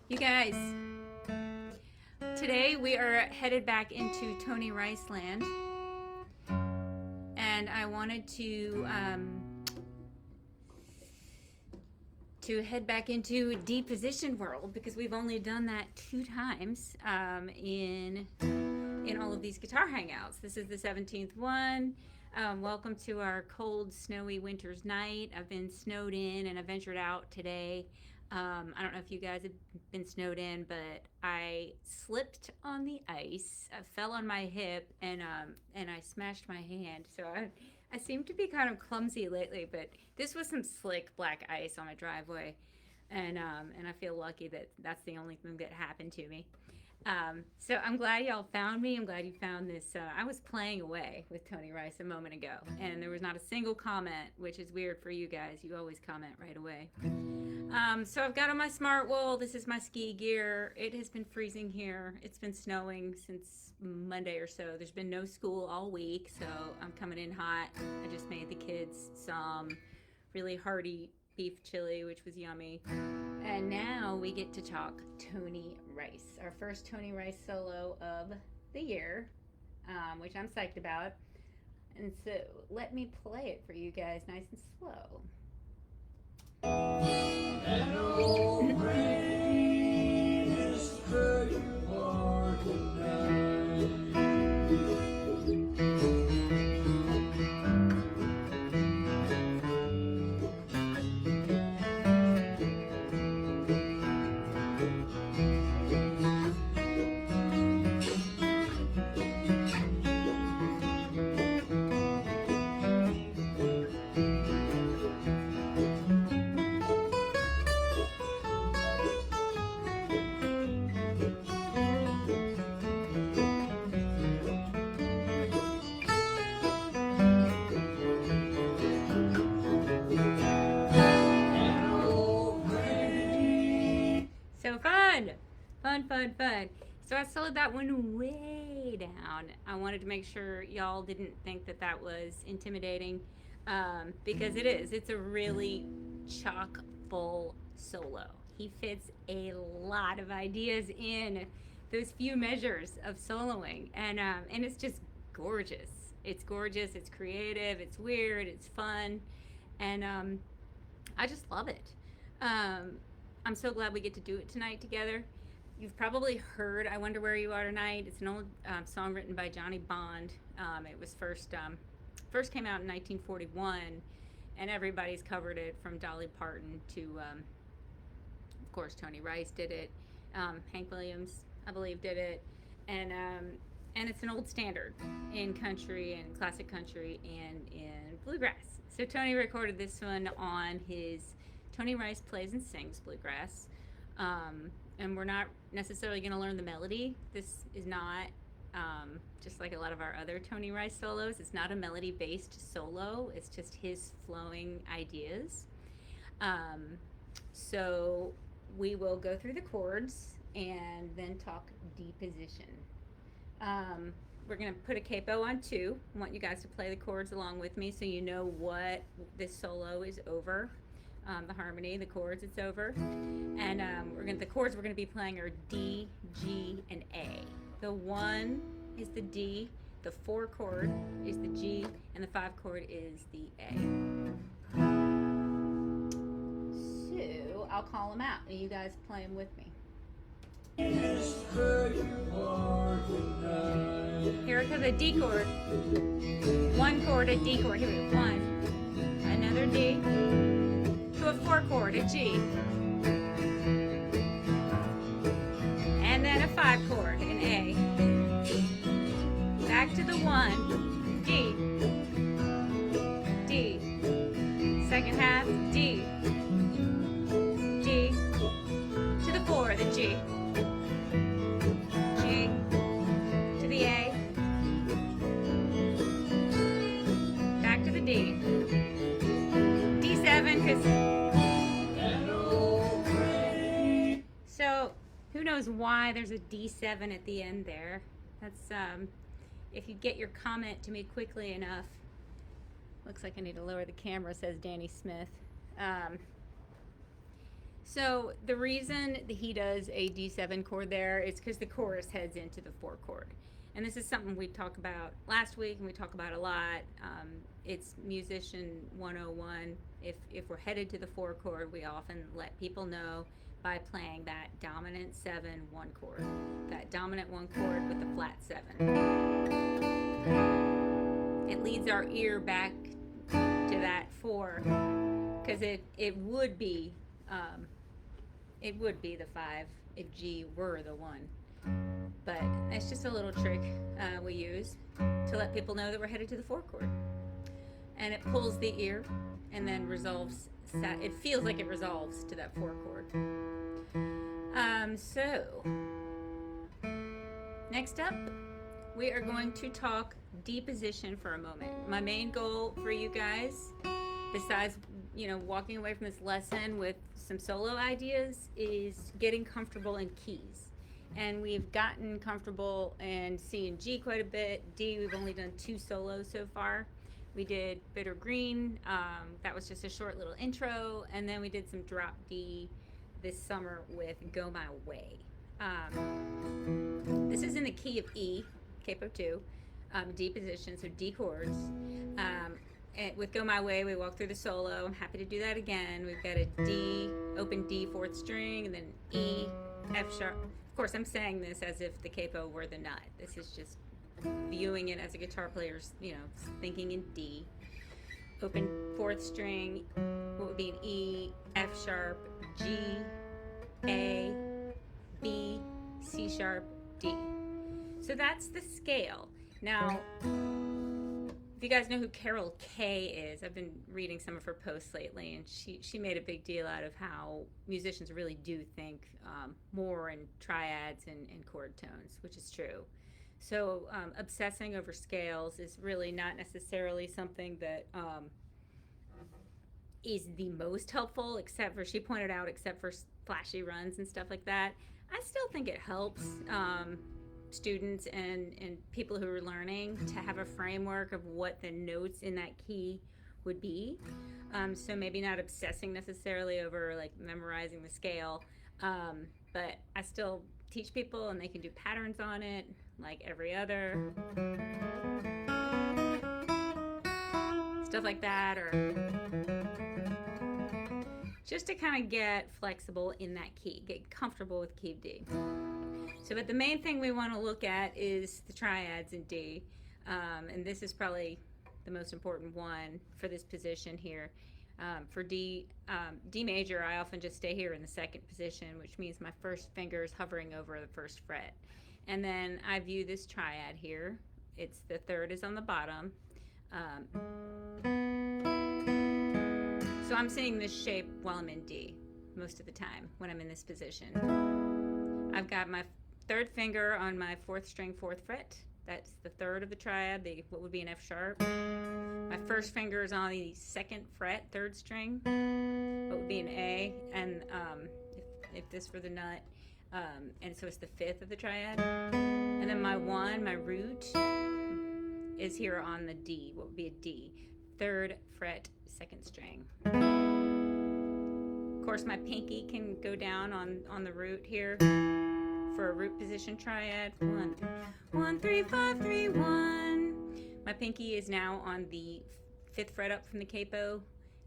You guys, today we are headed back into Tony Rice land, and I wanted to head back into deep position world because we've only done that 2 times in all of these guitar hangouts. This is the 17th one. Welcome to our cold, snowy winter's night. I've been snowed in and I ventured out today. I don't know if you guys have been snowed in, but I slipped on the ice. I fell on my hip and I smashed my hand. So I seem to be kind of clumsy lately, but this was some slick black ice on my driveway, and I feel lucky that that's the only thing that happened to me. So I'm glad y'all found me. I'm glad you found this. I was playing away with Tony Rice a moment ago, and there was not a single comment, which is weird for you guys. You always comment right away. So I've got on my smart wool. This is my ski gear. It has been freezing here. It's been snowing since Monday or so. There's been no school all week, so I'm coming in hot. I just made the kids some really hearty beef chili, which was yummy. And now we get to talk Tony Rice, our first Tony Rice solo of the year, which I'm psyched about. And so let me play it for you guys nice and slow. An old rain is hurting for tonight. So fun. So I slowed that one way down. I wanted to make sure y'all didn't think that that was intimidating, because it is. It's a really chock full solo. He fits a lot of ideas in those few measures of soloing, and it's just gorgeous. It's gorgeous. It's creative. It's weird. It's fun, and I just love it. I'm so glad we get to do it tonight together. You've probably heard I Wonder Where You Are Tonight. It's an old song written by Johnny Bond. It was first came out in 1941, and everybody's covered it from Dolly Parton to, of course, Tony Rice did it. Hank Williams, I believe, did it. And it's an old standard in country and classic country and in bluegrass. So Tony recorded this one on his Tony Rice Plays and Sings Bluegrass, and we're not necessarily going to learn the melody. This is not, just like a lot of our other Tony Rice solos, it's not a melody-based solo. It's just his flowing ideas. So we will go through the chords and then talk deposition. We're going to put a capo on 2. I want you guys to play the chords along with me so you know what this solo is over. The harmony, the chords, it's over. And the chords we're going to be playing are D, G, and A. The 1 is the D, the 4 chord is the G, and the 5 chord is the A. So I'll call them out, and you guys play them with me. Here comes a D chord. 1 chord, a D chord. Here we go. 1, another D. To a 4 chord, a G, and then a 5 chord, an A, back to the 1, D, D, second half, D, D, to the 4, the G, G, to the A, back to the D, D7, because so who knows why there's a D7 at the end there. That's if you get your comment to me quickly enough. Looks like I need to lower the camera, says Danny Smith. So the reason that he does a D7 chord there is because the chorus heads into the 4 chord. And this is something we talked about last week and we talk about a lot. It's musician 101. If we're headed to the 4 chord, we often let people know by playing that dominant 7 1 chord. That dominant 1 chord with the flat 7. It leads our ear back to that 4 because it would be the 5 if G were the 1. But that's just a little trick we use to let people know that we're headed to the 4 chord. And it pulls the ear and then resolves. It feels like it resolves to that 4 chord. So, next up, we are going to talk D position for a moment. My main goal for you guys, besides walking away from this lesson with some solo ideas, is getting comfortable in keys. And we've gotten comfortable in C and G quite a bit. D, we've only done 2 solos so far. We did Bitter Green. That was just a short little intro. And then we did some drop D this summer with Go My Way. This is in the key of E, capo 2, D position, so D chords. With Go My Way, we walk through the solo. I'm happy to do that again. We've got a D, open D 4th string, and then E, F sharp. Of course, I'm saying this as if the capo were the nut. This is just viewing it as a guitar player's, thinking in D. Open 4th string, what would be an E, F sharp, G, A, B, C sharp, D. So that's the scale. Now, if you guys know who Carol Kay is, I've been reading some of her posts lately, and she made a big deal out of how musicians really do think more in triads and chord tones, which is true. So obsessing over scales is really not necessarily something that is the most helpful, except for, she pointed out, except for flashy runs and stuff like that. I still think it helps students and people who are learning to have a framework of what the notes in that key would be. So maybe not obsessing necessarily over like memorizing the scale, but I still teach people and they can do patterns on it like every other. Stuff like that, or just to kind of get flexible in that key, get comfortable with key of D. So, but the main thing we want to look at is the triads in D, and this is probably the most important one for this position here. For D major, I often just stay here in the 2nd position, which means my first finger is hovering over the 1st fret. And then I view this triad here. It's the 3rd is on the bottom. So I'm seeing this shape while I'm in D most of the time when I'm in this position. I've got my 3rd finger on my 4th string, 4th fret. That's the 3rd of the triad, what would be an F sharp. My 1st finger is on the 2nd fret, 3rd string, what would be an A, and if this were the nut, and so it's the 5th of the triad. And then my 1, my root, is here on the D, what would be a D, 3rd fret, 2nd string. Of course, my pinky can go down on the root here for a root position triad. 1, 1, 3, 5, 3, 1. My pinky is now on the 5th fret up from the capo,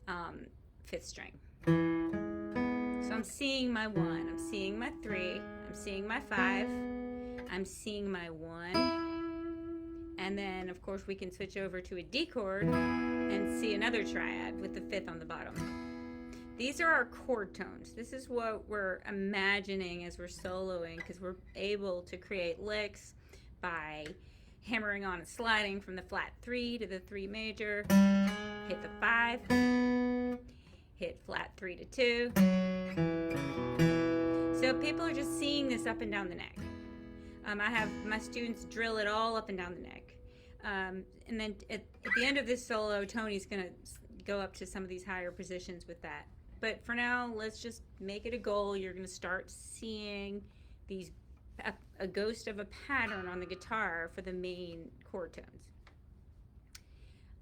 5th string. So I'm seeing my 1, I'm seeing my 3, I'm seeing my 5, I'm seeing my 1. And then, of course, we can switch over to a D chord and see another triad with the 5th on the bottom. These are our chord tones. This is what we're imagining as we're soloing, because we're able to create licks by hammering on and sliding from the flat 3 to the 3 major, hit the 5, hit flat 3 to 2. So people are just seeing this up and down the neck. I have my students drill it all up and down the neck. And then at the end of this solo, Tony's going to go up to some of these higher positions with that. But for now, let's just make it a goal. You're going to start seeing a ghost of a pattern on the guitar for the main chord tones.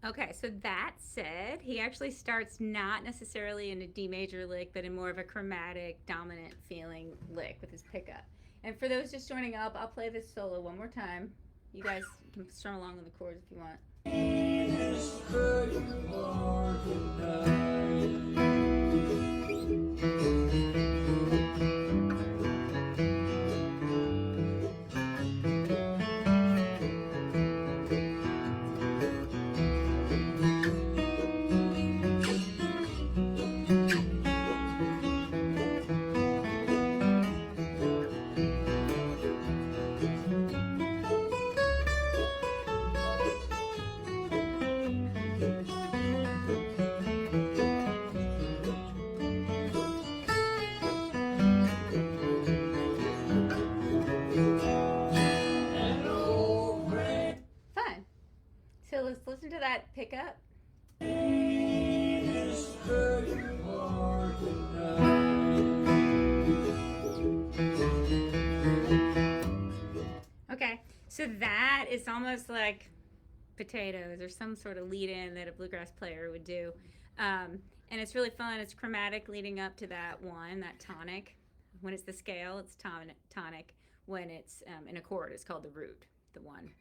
Okay, so that said, he actually starts not necessarily in a D major lick, but in more of a chromatic, dominant feeling lick with his pickup. And for those just joining up, I'll play this solo one more time. You guys can strum along with the chords if you want. Fun. So let's listen to that pickup. Okay, so that is almost like potatoes or some sort of lead in that a bluegrass player would do. And it's really fun. It's chromatic leading up to that one, that tonic. When it's the scale, it's tonic. When it's in a chord, it's called the root, the one.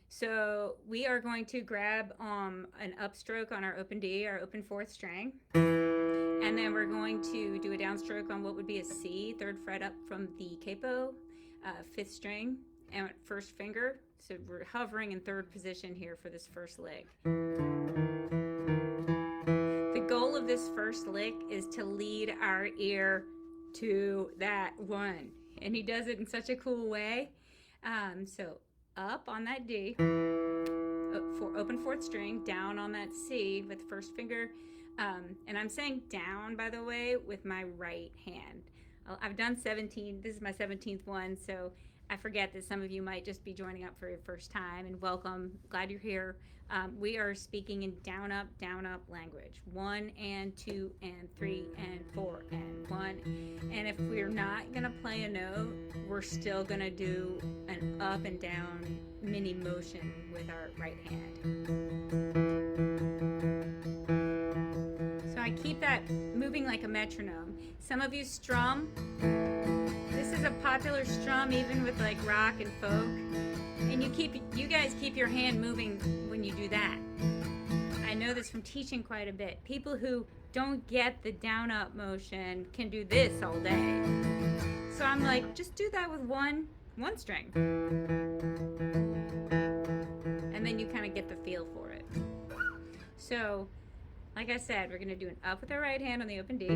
So we are going to grab an upstroke on our open D, our open fourth string. And then we're going to do a downstroke on what would be a C, third fret up from the capo, fifth string, and first finger. So we're hovering in third position here for this first lick. The goal of this first lick is to lead our ear to that one. And he does it in such a cool way. So up on that D, open fourth string, down on that C with the first finger. And I'm saying down, by the way, with my right hand. I've done 17. This is my 17th one, so I forget that some of you might just be joining up for your first time, and welcome. Glad you're here. We are speaking in down up language. 1 and 2 and 3 and 4 and 1. And if we're not going to play a note, we're still going to do an up and down mini motion with our right hand. So I keep that moving like a metronome. Some of you strum. This is a popular strum even with like rock and folk. And you guys keep your hand moving when you do that. I know this from teaching quite a bit. People who don't get the down up motion can do this all day. So I'm like, just do that with one string. And then you kind of get the feel for it. So, like I said, we're going to do an up with our right hand on the open D,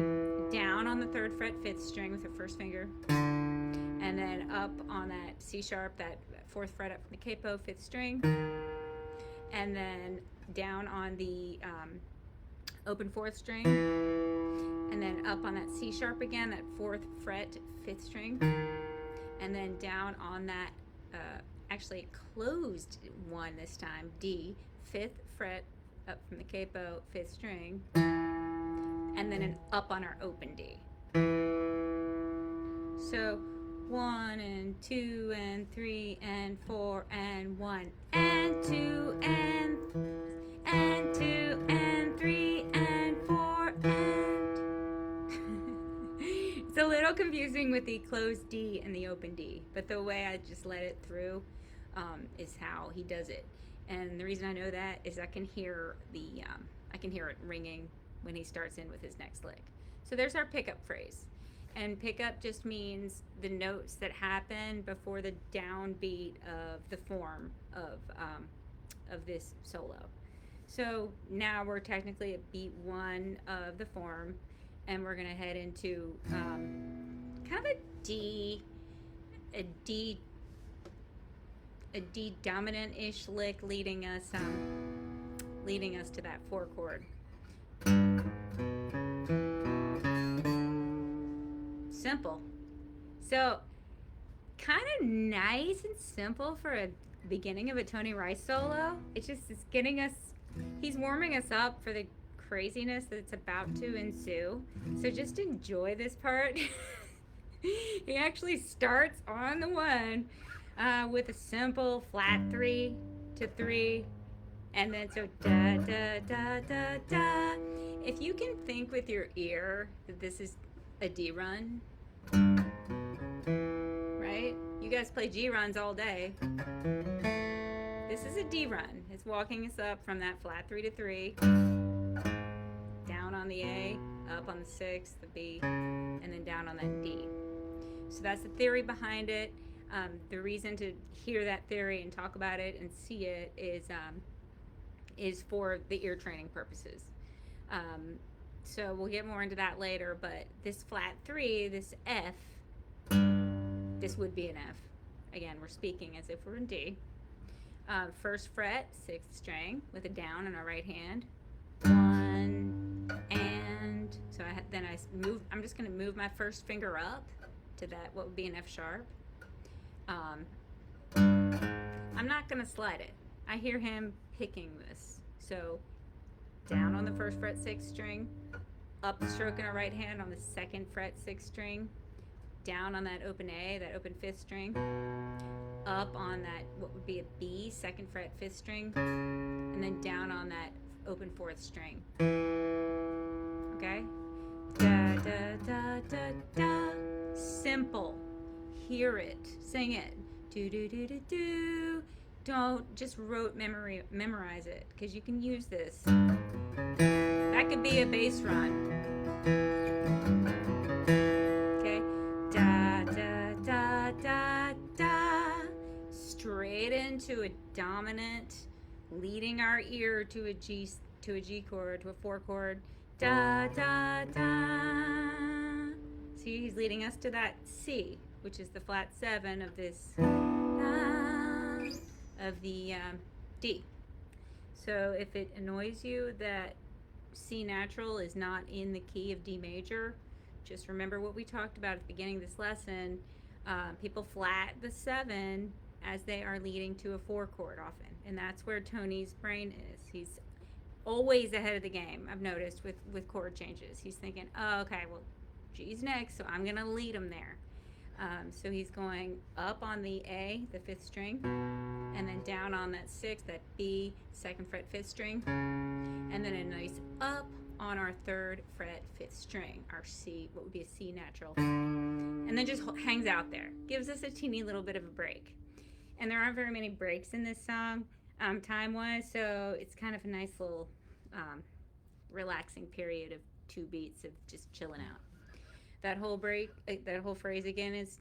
down on the third fret, fifth string with the first finger, and then up on that C sharp, that fourth fret up from the capo, fifth string, and then down on the open fourth string, and then up on that C sharp again, that fourth fret, fifth string, and then down on that actually closed one this time, D, fifth fret, up from the capo, fifth string, and then an up on our open D. So 1 and 2 and 3 and 4 and 1 and 2 and 2 and 3 and 4 and it's a little confusing with the closed D and the open D, but the way I just let it through is how he does it. And the reason I know that is I can hear it ringing when he starts in with his next lick. So there's our pickup phrase. And pickup just means the notes that happen before the downbeat of the form of this solo. So now we're technically at beat 1 of the form, and we're gonna head into kind of a D dominant-ish lick leading us to that 4 chord. Simple. So kind of nice and simple for a beginning of a Tony Rice solo. It's getting us, he's warming us up for the craziness that's about to ensue. So just enjoy this part. He actually starts on the 1 with a simple flat 3 to 3 And then so da da da da da. If you can think with your ear that this is a D run, right? You guys play G runs all day. This is a D run. It's walking us up from that flat 3 to 3, down on the A, up on the 6, the B, and then down on that D. So that's the theory behind it. The reason to hear that theory and talk about it and see it is for the ear training purposes. So we'll get more into that later, but this flat 3, this F, this would be an F. Again, we're speaking as if we're in D. First fret, 6th string, with a down in our right hand. 1, and so I'm just going to move my first finger up to that, what would be an F sharp. I'm not going to slide it. I hear him picking this. So down on the first fret, 6th string, up the stroke in our right hand on the 2nd fret, 6th string, down on that open A, that open 5th string, up on that, what would be a B, 2nd fret, 5th string, and then down on that open 4th string. Okay? Da, da, da, da, da. Simple. Hear it. Sing it. Do, do, do, do, do. Don't just memorize it, because you can use this. That could be a bass run. Okay? Da, da, da, da, da. Straight into a dominant, leading our ear to a G chord, to a 4 chord. Da, da, da. See, he's leading us to that C, which is the flat 7 of this, of the D. So if it annoys you that C natural is not in the key of D major, just remember what we talked about at the beginning of this lesson. People flat the 7 as they are leading to a 4 chord often, and that's where Tony's brain is. He's always ahead of the game, I've noticed, with chord changes. He's thinking, oh, okay, well, G's next, so I'm going to lead him there. So he's going up on the A, the 5th string, and then down on that 6th, that B, 2nd fret, 5th string, and then a nice up on our 3rd fret, 5th string, our C, what would be a C natural, and then just hangs out there. Gives us a teeny little bit of a break. And there aren't very many breaks in this song, time-wise, so it's kind of a nice little relaxing period of 2 beats of just chilling out. That whole phrase again is,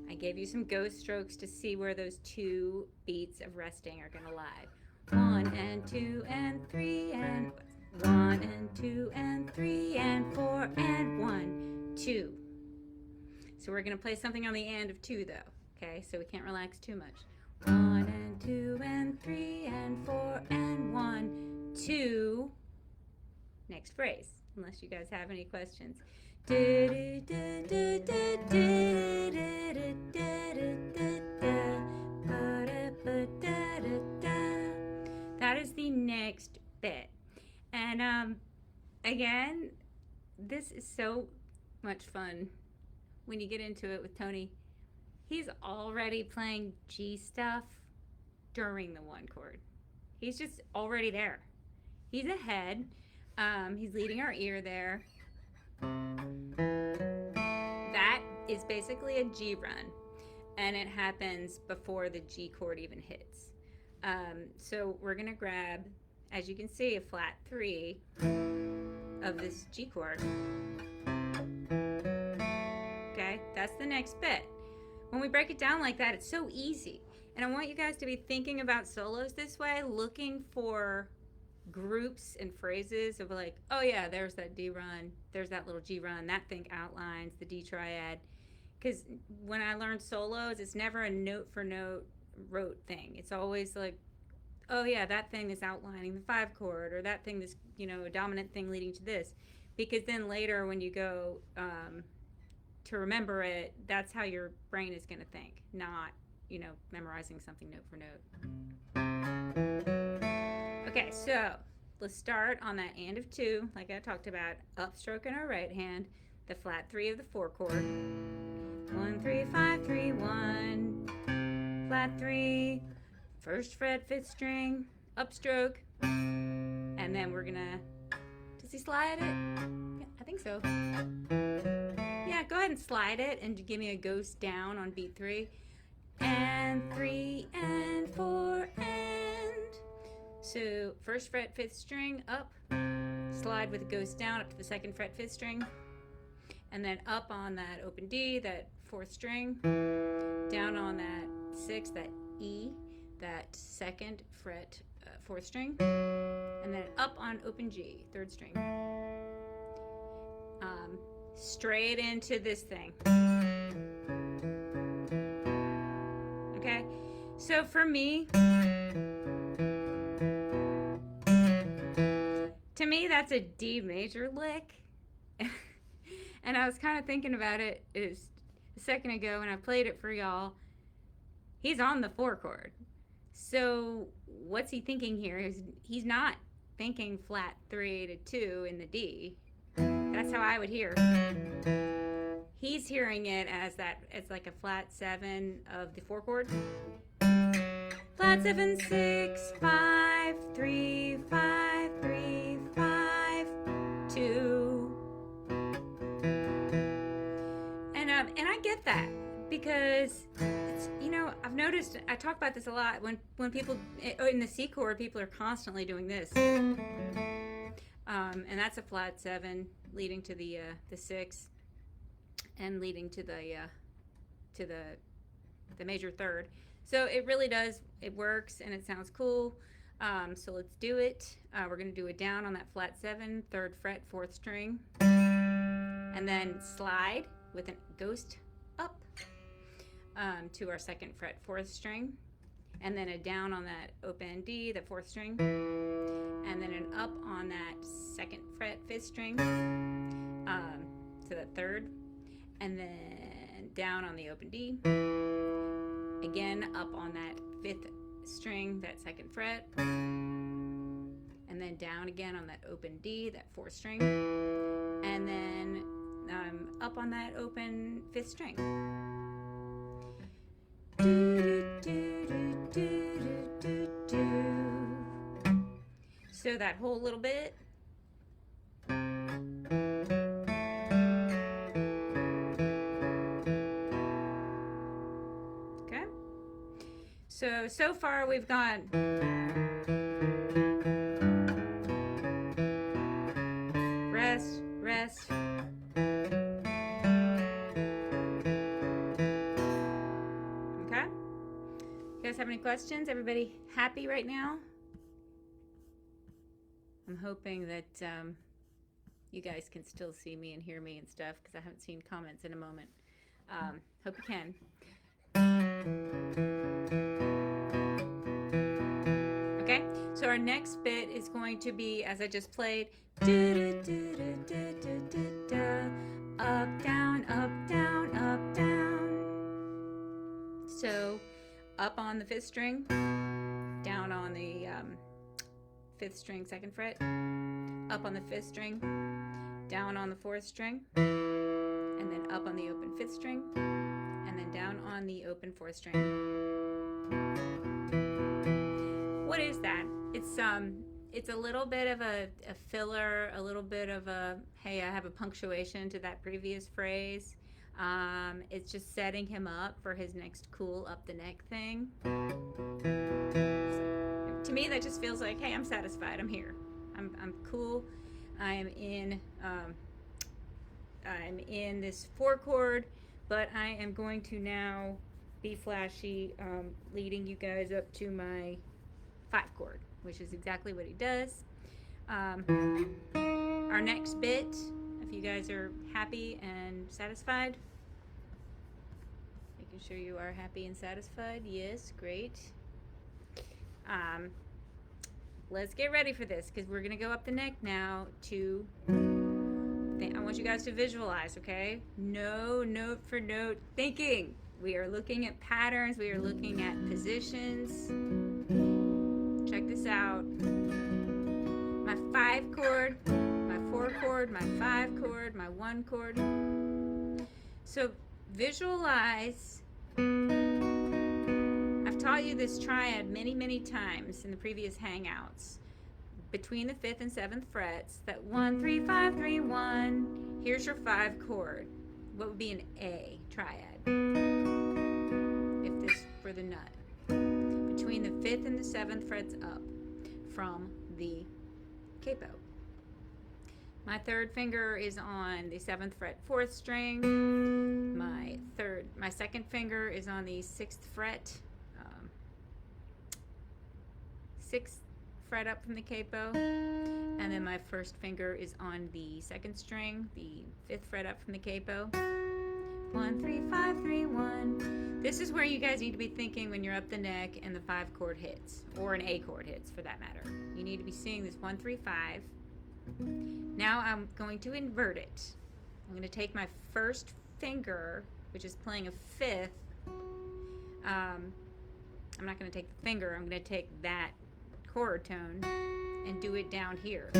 I gave you some ghost strokes to see where those 2 beats of resting are going to lie. 1 and 2 and 3 and 1 and 2 and 3 and 4 and 1, 2. So we're going to play something on the end of 2 though, okay? So we can't relax too much. 1 and 2 and 3 and 4 and 1, 2. Next phrase, unless you guys have any questions. That is the next bit. And again, this is so much fun when you get into it with Tony. He's already playing G stuff during the 1 chord. He's just already there. He's ahead. He's leading our ear there. That is basically a G run, and it happens before the G chord even hits. So we're going to grab, as you can see, a flat 3 of this G chord. Okay, that's the next bit. When we break it down like that, it's so easy. And I want you guys to be thinking about solos this way, looking for groups and phrases of like, oh yeah, there's that D run, there's that little G run, that thing outlines the D triad. Because when I learned solos, it's never a note for note rote thing. It's always like, oh yeah, that thing is outlining the 5 chord, or that thing is, a dominant thing leading to this. Because then later when you go to remember it, that's how your brain is going to think, not, memorizing something note for note. Okay, so let's start on that and of 2, like I talked about, upstroke in our right hand, the flat 3 of the 4 chord. 1, 3, 5, 3, 1. flat 3, 1st fret, 5th string, upstroke, and then we're gonna, does he slide it? Yeah, I think so. Yeah, go ahead and slide it and give me a ghost down on beat 3. And 3 and 4 and. So 1st fret, 5th string, up, slide with a ghost down up to the 2nd fret, 5th string, and then up on that open D, that 4th string, down on that 6th, that E, that 2nd fret, 4th string, and then up on open G, 3rd string. Straight into this thing. Okay, so for me, to me that's a D major lick. And I was kind of thinking about it a second ago when I played it for y'all. He's on the 4 chord. So what's he thinking here? He's not thinking flat 3 to 2 in the D. That's how I would hear. He's hearing it as like a flat 7 of the 4 chord. Flat 7, 6, 5, 3, 5, 3, 5, 2. And I get that because it's, I've noticed, I talk about this a lot when people in the C chord, people are constantly doing this. And that's a flat 7 leading to the 6 and leading to the major 3rd. So it really does, it works and it sounds cool. So let's do it. We're going to do it down on that flat 7, 3rd fret, 4th string, and then slide with a ghost up to our 2nd fret, 4th string, and then a down on that open D, the 4th string, and then an up on that 2nd fret, 5th string to the 3rd, and then down on the open D, again up on that 5th string, that 2nd fret, and then down again on that open D, that 4th string, and then up on that open 5th string. So that whole little bit. Okay. So far we've got rest, rest. Okay. You guys have any questions? Everybody happy right now? I'm hoping that you guys can still see me and hear me and stuff because I haven't seen comments in a moment. Hope you can. Okay, so our next bit is going to be, as I just played, up, down, up, down, up, down. So up on the 5th string, down on the 5th string, 2nd fret, up on the 5th string, down on the 4th string, and then up on the open 5th string, and then down on the open 4th string. What is that? It's a little bit of a filler, a little bit of a, hey, I have a punctuation to that previous phrase. It's just setting him up for his next cool up the neck thing. To me, that just feels like, hey, I'm satisfied. I'm here. I'm cool. I'm in this 4 chord, but I am going to now be flashy, leading you guys up to my 5 chord, which is exactly what he does. Our next bit, if you guys are happy and satisfied, making sure you are happy and satisfied. Yes, great. Let's get ready for this because we're going to go up the neck now to, I want you guys to visualize, okay? No note for note thinking. We are looking at patterns. We are looking at positions. Check this out. My 5 chord, my 4 chord, my 5 chord, my 1 chord. So visualize I'm taught you this triad many, many times in the previous Hangouts. Between the 5th and 7th frets, that 1, 3, 5, 3, 1. Here's your 5 chord. What would be an A triad? If this were the nut. Between the 5th and the 7th frets up from the capo. My 3rd finger is on the 7th fret 4th string. My 2nd finger is on the 6th fret, 6th fret up from the capo, and then my 1st finger is on the 2nd string, the 5th fret up from the capo. 1, 3, 5, 3, 1. This is where you guys need to be thinking when you're up the neck and the 5 chord hits, or an A chord hits for that matter. You need to be seeing this 1, 3, 5. Now I'm going to invert it. I'm going to take my 1st finger, which is playing a 5th. I'm not going to take the finger, I'm going to take that chord tone and do it down here.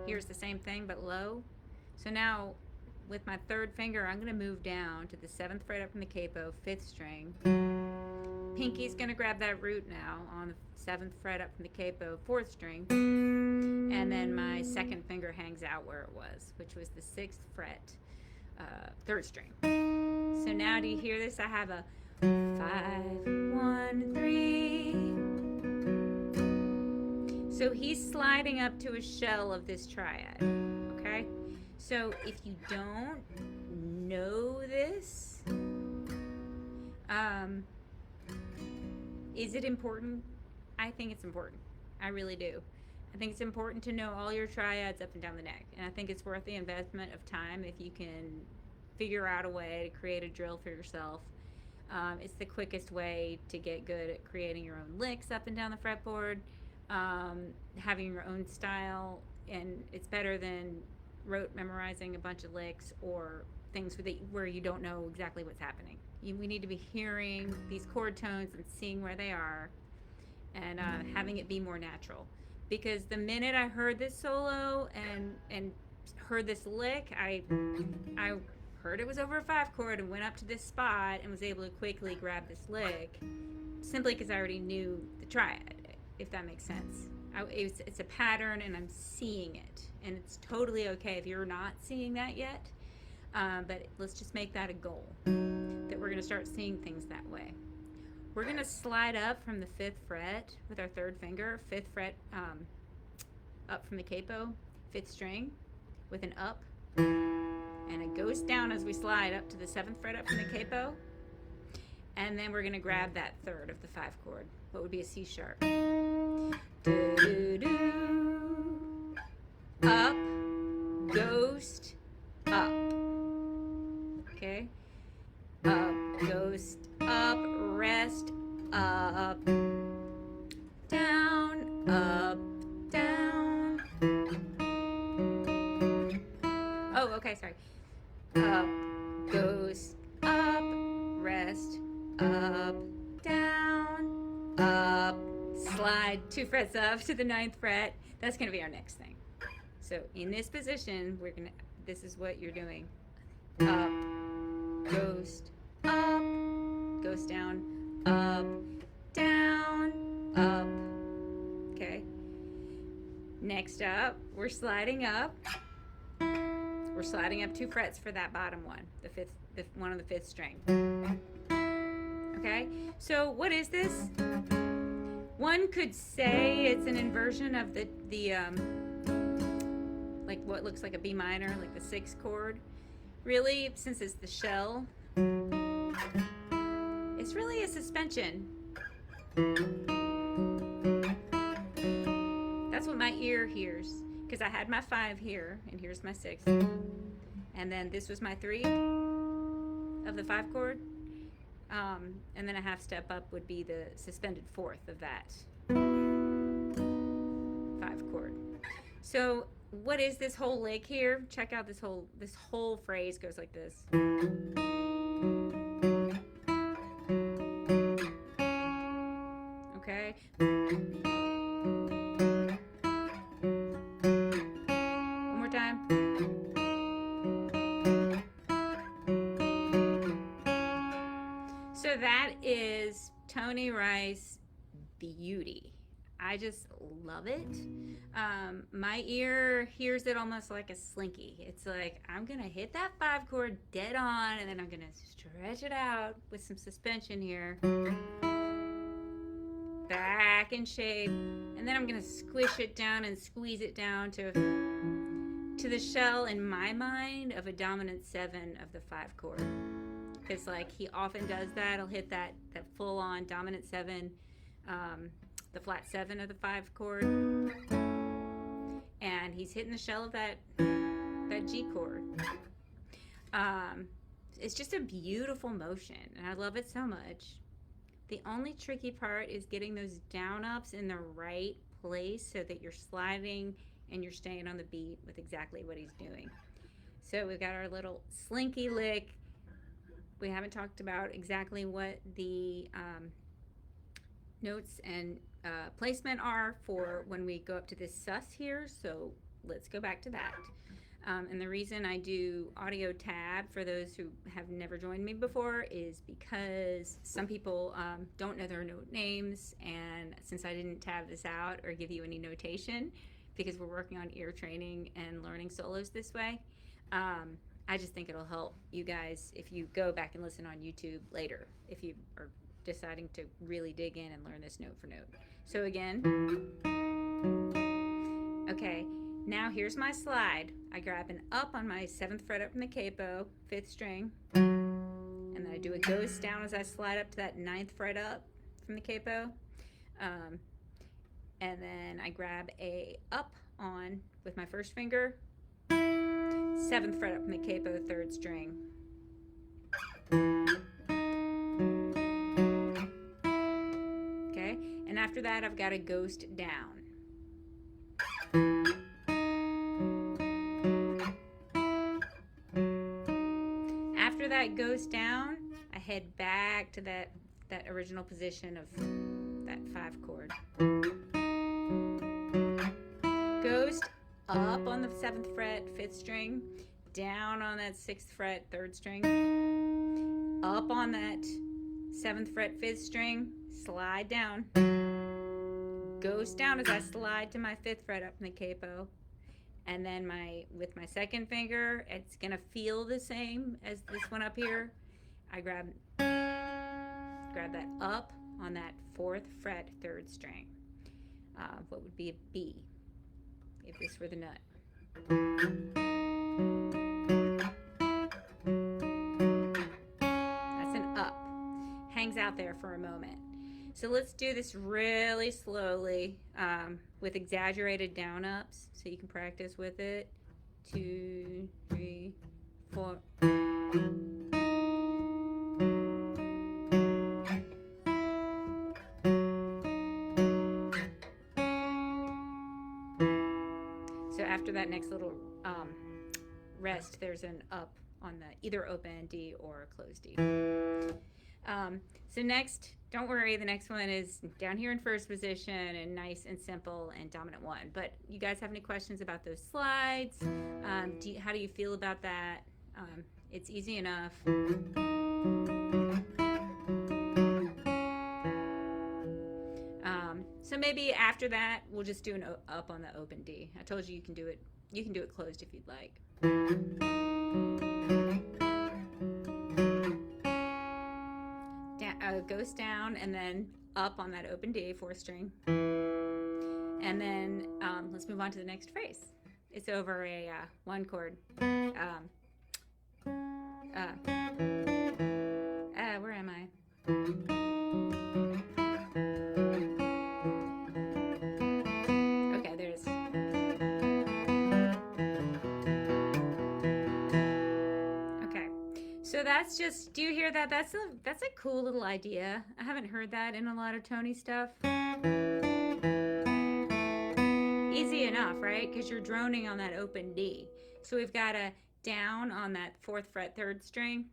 Here's the same thing but low. So now with my 3rd finger I'm going to move down to the 7th fret up from the capo, 5th string. Pinky's going to grab that root now on the 7th fret up from the capo, 4th string. And then my 2nd finger hangs out where it was, which was the 6th fret, 3rd string. So now do you hear this? I have a 5, 1, 3. So he's sliding up to a shell of this triad, okay? So if you don't know this, is it important? I think it's important. I really do. I think it's important to know all your triads up and down the neck, and I think it's worth the investment of time if you can figure out a way to create a drill for yourself. It's the quickest way to get good at creating your own licks up and down the fretboard, having your own style, and it's better than rote memorizing a bunch of licks or things where you don't know exactly what's happening. We need to be hearing these chord tones and seeing where they are, and having it be more natural. Because the minute I heard this solo and heard this lick, I heard it was over a 5 chord and went up to this spot and was able to quickly grab this lick, simply because I already knew the triad, if that makes sense. It's a pattern and I'm seeing it, and it's totally okay if you're not seeing that yet, but let's just make that a goal, that we're going to start seeing things that way. We're going to slide up from the 5th fret with our 3rd finger, 5th fret up from the capo, 5th string with an up, and it goes down as we slide up to the 7th fret up from the capo, and then we're going to grab that 3rd of the 5 chord, what would be a C sharp. Do-do-do. Up, ghost, up. Okay? Up, ghost, up, rest, up, down, up, down. Oh, okay, sorry. Up, ghost, up, rest, up, down, up, slide 2 frets up to the 9th fret. That's going to be our next thing. So in this position, this is what you're doing. Up, ghost, up, ghost down, up, down, up. Okay. Next up, we're sliding up. We're sliding up 2 frets for that bottom one, the one on the 5th string. Okay. So what is this? One could say it's an inversion of the like what looks like a B minor, like the 6th chord. Really, since it's the shell, it's really a suspension. That's what my ear hears, because I had my 5 here, and here's my 6. And then this was my 3 of the 5 chord. And then a half step up would be the suspended 4th of that 5 chord. So what is this whole lick here? Check out this whole phrase goes like this. Okay. One more time. So that is Tony Rice beauty. I just love it. My ear hears it almost like a slinky. It's like I'm gonna hit that 5 chord dead on, and then I'm gonna stretch it out with some suspension here, back in shape, and then I'm gonna squish it down and squeeze it down to the shell, in my mind, of a dominant 7 of the 5 chord. Because like he often does that. He'll hit that full on dominant 7. The flat 7 of the 5 chord, and he's hitting the shell of that G chord. It's just a beautiful motion, and I love it so much. The only tricky part is getting those down ups in the right place so that you're sliding and you're staying on the beat with exactly what he's doing. So we've got our little slinky lick. We haven't talked about exactly what the notes and placement are for when we go up to this sus here, so let's go back to that. And the reason I do audio tab for those who have never joined me before is because some people don't know their note names, and since I didn't tab this out or give you any notation because we're working on ear training and learning solos this way, I just think it'll help you guys if you go back and listen on YouTube later, if you are deciding to really dig in and learn this note for note. So again, okay, now here's my slide. I grab an up on my 7th fret up from the capo, 5th string, and then I do a ghost down as I slide up to that 9th fret up from the capo, and then I grab a up on with my 1st finger, 7th fret up from the capo, 3rd string. Okay, and after that I've got a ghost down. After that goes down, I head back to that original position of that 5 chord. Ghost up on the 7th fret, 5th string, down on that 6th fret, 3rd string, up on that 7th fret, 5th string, slide down, ghost down as I slide to my 5th fret up in the capo, and then with my 2nd finger, it's gonna feel the same as this one up here. I grab that up on that 4th fret, 3rd string. What would be a B if this were the nut? That's an up. Hangs out there for a moment. So let's do this really slowly with exaggerated down ups so you can practice with it. 2, 3, 4. So after that next little rest, there's an up on the either open D or closed D. So next, don't worry, the next one is down here in 1st position and nice and simple and dominant 1. But you guys have any questions about those slides? How do you feel about that? It's easy enough. So maybe after that, we'll just do an up on the open D. I told you you can do it. You can do it closed if you'd like. Goes down and then up on that open D, 4th string, and then let's move on to the next phrase. It's over a 1 chord. Where am I? Okay, there's. Okay, so that's just. Do you hear that? That's a cool little idea. I haven't heard that in a lot of Tony stuff. Easy enough, right? Because you're droning on that open D. So we've got a down on that 4th fret, 3rd string,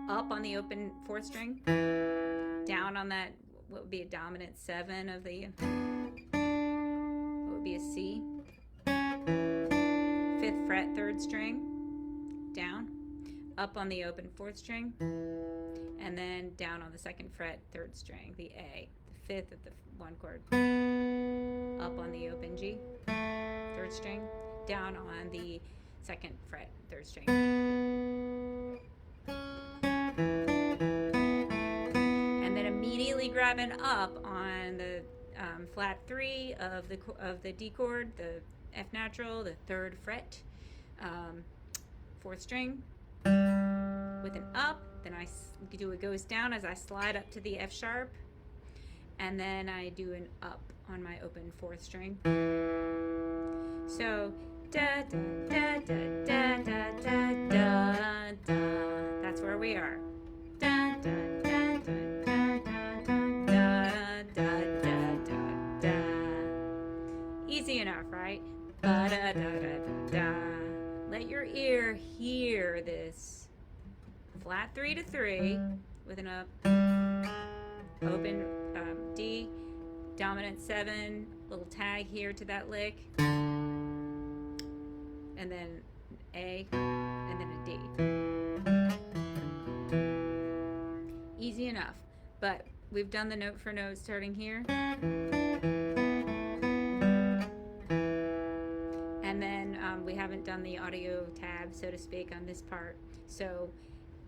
up on the open 4th string, down on that, what would be a dominant 7 of the, what would be a C, 5th fret, 3rd string, down, up on the open 4th string, and then down on the 2nd fret 3rd string, the A, the 5th of the 1 chord, up on the open G, 3rd string, down on the 2nd fret 3rd string, and then immediately grabbing up on the flat 3 of the D chord, the F natural, the 3rd fret, 4th string, with an up. Then I do it goes down as I slide up to the F sharp, and then I do an up on my open 4th string. So da da da da da da da da. That's where we are. Da da da da da da da da da da. Easy enough, right? Ba da da da da. Let your ear hear this. Flat 3 to 3 with an up, open D, dominant 7, little tag here to that lick, and then A, and then a D. Easy enough, but we've done the note for note starting here. And then we haven't done the audio tab, so to speak, on this part. So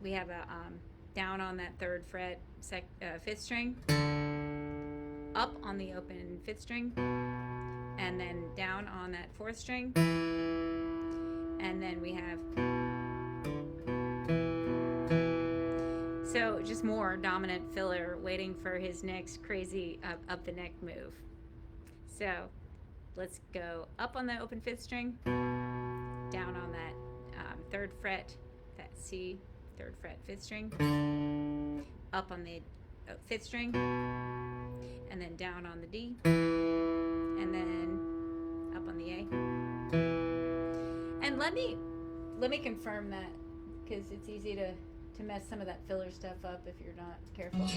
we have a down on that 3rd fret 5th string, up on the open 5th string, and then down on that 4th string, and then we have, so just more dominant filler waiting for his next crazy up the neck move. So let's go up on the open 5th string, down on that 3rd fret, that C, 3rd fret 5th string, up on the 5th string, and then down on the D, and then up on the A. And let me confirm that, because it's easy to mess some of that filler stuff up if you're not careful.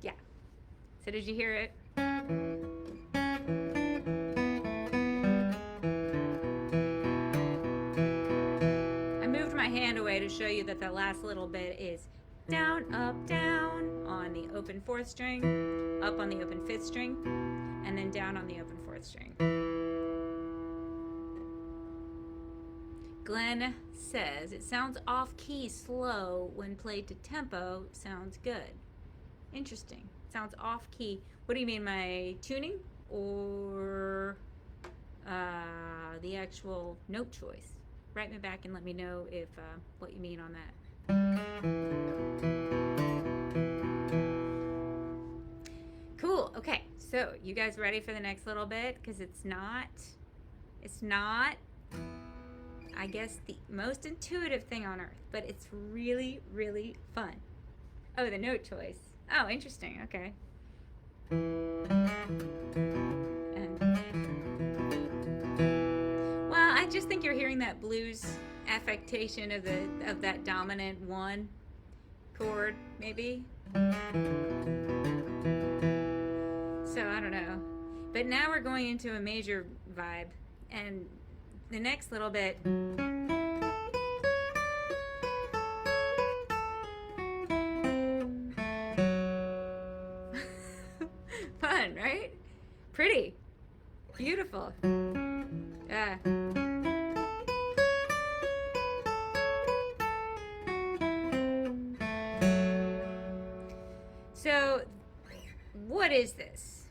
Yeah. So did you hear it? Hand away to show you that the last little bit is down, up, down on the open 4th string, up on the open 5th string, and then down on the open 4th string. Glenn says it sounds off key slow when played to tempo. Sounds good. Interesting. Sounds off key. What do you mean, my tuning or the actual note choice? Write me back and let me know if what you mean on that. Cool. Okay, so you guys ready for the next little bit? Because it's not, I guess, the most intuitive thing on earth, but it's really, really fun. Oh, the note choice. Oh, interesting. Okay. I just think you're hearing that blues affectation of that dominant 1 chord, maybe. So I don't know. But now we're going into a major vibe, and the next little bit. Fun, right? Pretty. Beautiful. Yeah. So, what is this?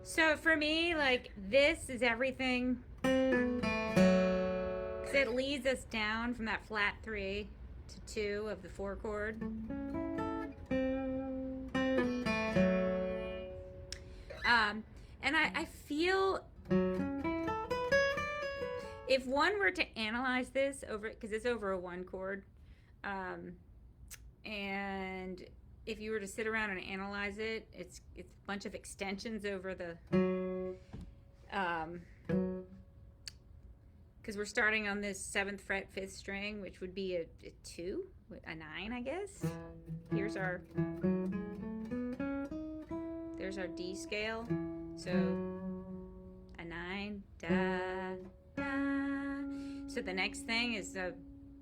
So for me, like, this is everything. It leads us down from that flat 3 to 2 of the 4 chord. And I feel if one were to analyze this over, because it's over a 1 chord, and if you were to sit around and analyze it, it's a bunch of extensions over the because we're starting on this 7th fret 5th string, which would be a 2, a 9, I guess. There's our D scale. So a 9, da, da. So the next thing is a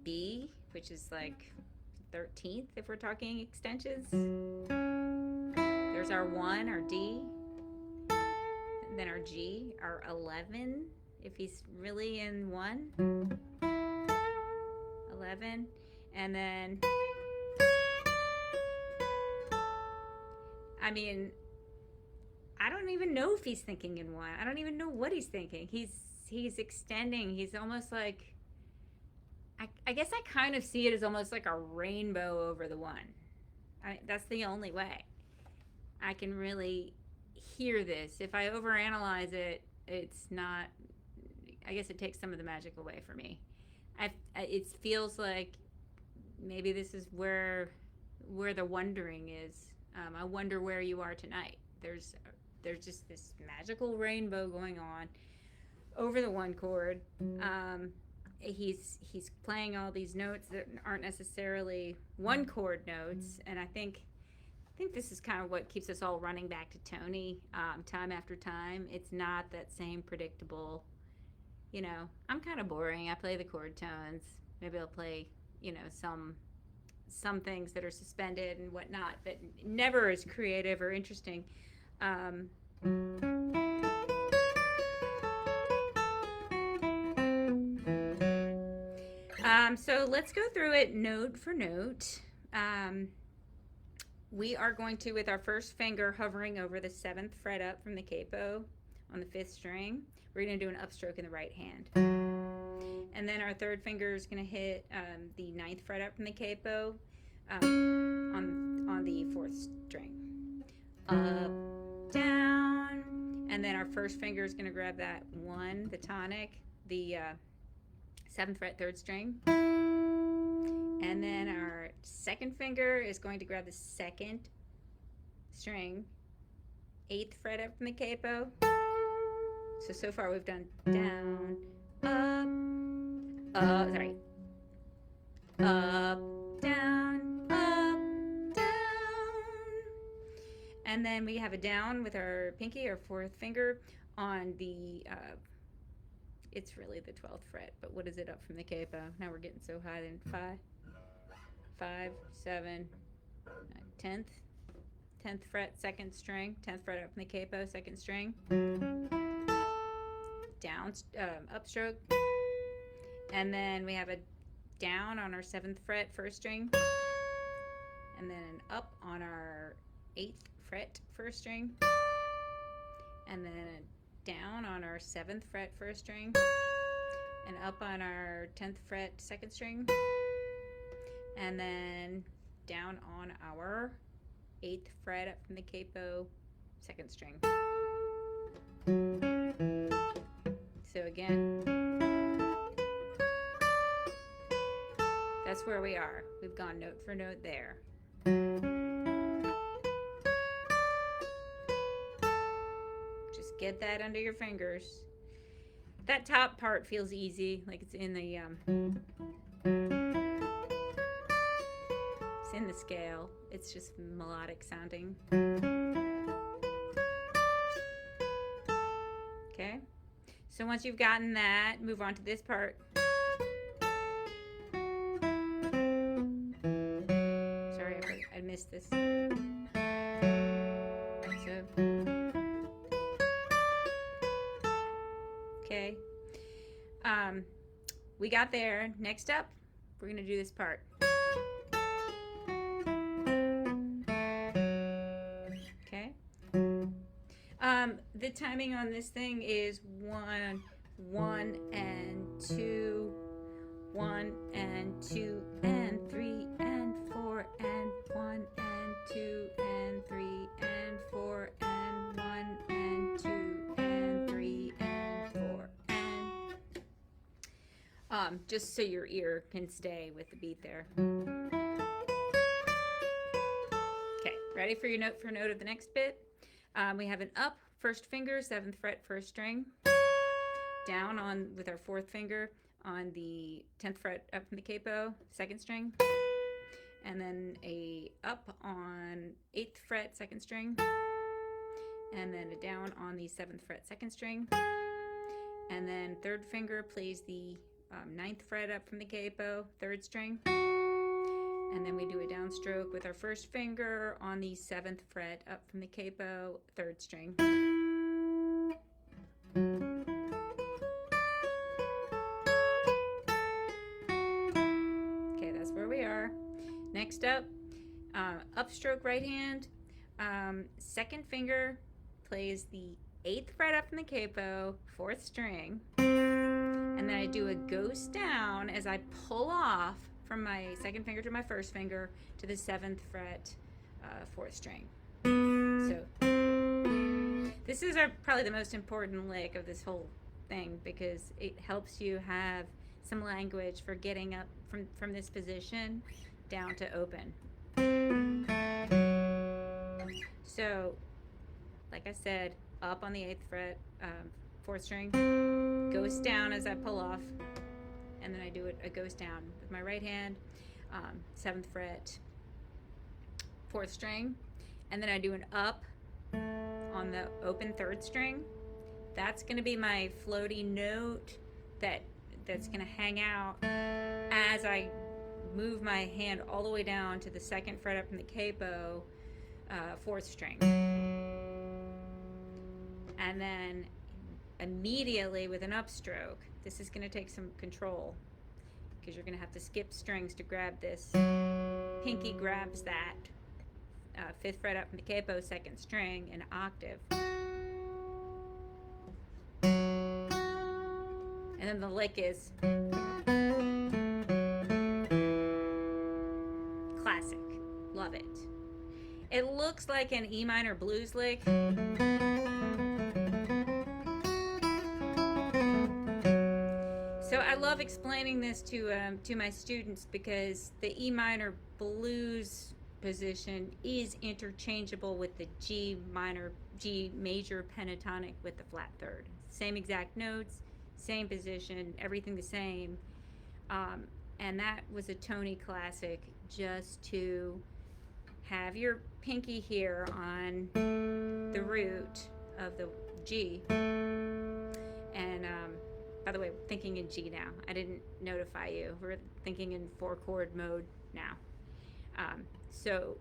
B, which is like 13th if we're talking extensions. There's our 1, our D, and then our G, our 11 if he's really in 1, 11, and then I mean, I don't even know if he's thinking in 1. I don't even know what he's thinking. He's extending. He's almost like, I guess I kind of see it as almost like a rainbow over the 1. That's the only way I can really hear this. If I overanalyze it, it's not, I guess it takes some of the magic away for me. It feels like maybe this is where the wondering is. I wonder where you are tonight. There's just this magical rainbow going on over the 1 chord. He's playing all these notes that aren't necessarily 1 chord notes, and I think this is kind of what keeps us all running back to Tony time after time. It's not that same predictable, you know, I'm kind of boring. I play the chord tones. Maybe I'll play, you know, some things that are suspended and whatnot, but never as creative or interesting. So let's go through it note for note. We are going to, with our first finger hovering over the 7th fret up from the capo on the 5th string, we're going to do an upstroke in the right hand. And then our 3rd finger is going to hit the 9th fret up from the capo on the 4th string. Up, down, and then our 1st finger is going to grab that 1, the tonic, the 7th fret 3rd string. And then our 2nd finger is going to grab the 2nd string, 8th fret up from the capo. So far we've done down, up, sorry, up, down, up, down. And then we have a down with our pinky, our 4th finger, on the, it's really the 12th fret, but what is it up from the capo? Now we're getting so high, then 5, 7, 10th fret, 2nd string, 10th fret up from the capo, 2nd string, down, upstroke, and then we have a down on our 7th fret, 1st string, and then an up on our 8th fret, 1st string, and then a down on our 7th fret, 1st string, and up on our 10th fret, 2nd string, and then down on our 8th fret up from the capo, 2nd string. So again, that's where we are. We've gone note for note there. Just get that under your fingers. That top part feels easy, like it's in the it's in the scale. It's just melodic sounding. Okay, so once you've gotten that, move on to this part. Sorry, I missed this. So, okay, we got there. Next up, we're gonna do this part. Okay. The timing on this thing is 1, 1 and 2, 1 and 2 and 3 and 4 and 1 and 2 and 3 and 4 and 1 and 2 and 3 and 4 and just so your ear can stay with the beat there. Okay, ready for your note for note of the next bit? We have an up, 1st finger, 7th fret, 1st string, down on with our 4th finger on the 10th fret up from the capo, 2nd string, and then a up on 8th fret, 2nd string, and then a down on the 7th fret, 2nd string, and then 3rd finger plays the 9th fret up from the capo, 3rd string, and then we do a downstroke with our 1st finger on the 7th fret up from the capo, 3rd string. Okay, that's where we are. Next up, upstroke right hand, 2nd finger plays the 8th fret up from the capo, 4th string, and then I do a ghost down as I pull off from my 2nd finger to my 1st finger to the 7th fret, 4th string. So this is probably the most important lick of this whole thing, because it helps you have some language for getting up from this position down to open. So like I said, up on the 8th fret, 4th string, ghost down as I pull off, and then I do a ghost down with my right hand, 7th fret, 4th string, and then I do an up on the open 3rd string. That's going to be my floaty note that's going to hang out as I move my hand all the way down to the 2nd fret up from the capo, 4th string. And then immediately with an upstroke, this is going to take some control, because you're going to have to skip strings to grab this. Pinky grabs that 5th fret up from the capo, 2nd string, an octave. And then the lick is classic. Love it. It looks like an E minor blues lick. So I love explaining this to my students, because the E minor blues position is interchangeable with the G major pentatonic with the flat 3rd. Same exact notes, same position, everything the same. And that was a Tony classic, just to have your pinky here on the root of the G. And by the way, we're thinking in G now. I didn't notify you. We're thinking in 4-chord mode now. So